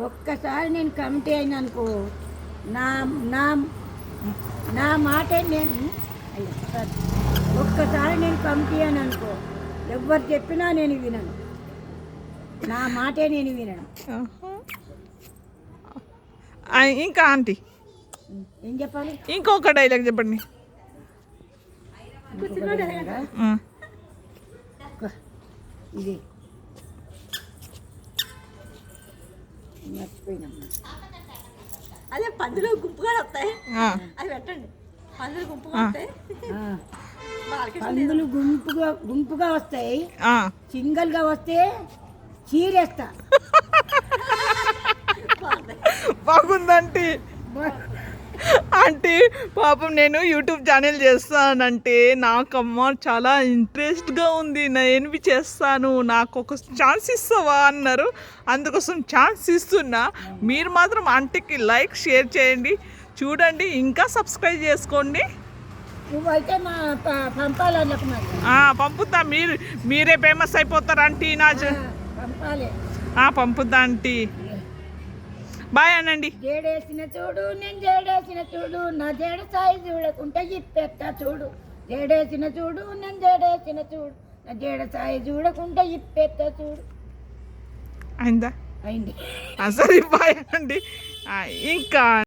ఒక్కసారి నేను కమిటీ అయినా అనుకో, నా నా నా మాటే నేను ఒక్కసారి నేను కమిటీ అని అనుకో, ఎవరు చెప్పినా నేను వినను, నా మాటే నేను వినను. ఇంకా ఆంటీ ఏం చెప్పాలి? ఇంకొక డైలాగ్ చెప్పండి. ఇది మర్చిపోయినమ్మా. అదే పందులు గుంపుగా వస్తాయి, అది పెట్టండి. పందులు గుంపుగా వస్తాయి, పందులు గుంపుగా వస్తాయి, సింగల్గా వస్తే చీరేస్తా. బాగుందంటే అంటే పాపం నేను యూట్యూబ్ ఛానల్ చేస్తానంటే నాకమ్మ చాలా ఇంట్రెస్ట్గా ఉంది, నేను చేస్తాను, నాకు ఒక ఛాన్స్ ఇస్తావా అన్నారు. అందుకోసం ఛాన్స్ ఇస్తున్నా. మీరు మాత్రం ఆంటీకి లైక్ షేర్ చేయండి, చూడండి, ఇంకా సబ్స్క్రైబ్ చేసుకోండి. నువ్వైతే మా పంపాలి, పంపుతా. మీరే ఫేమస్ అయిపోతారు ఆంటీ. నా పంపాలి, పంపుతా ఆంటీ. బాయ్ అనండి. జేడేసిన చూడు, నేను జేడేసిన చూడు, నా జేడ సాయి చూడకుంటే ఇప్పెత్తా చూడు. జేడేసిన చూడు, నేను జేడేసిన చూడు, నా జేడ సాయి చూడకుంటే ఇప్పెత్తా చూడు. అయిందా? అయింది. సరే బాయ్ అనండి. ఇంకా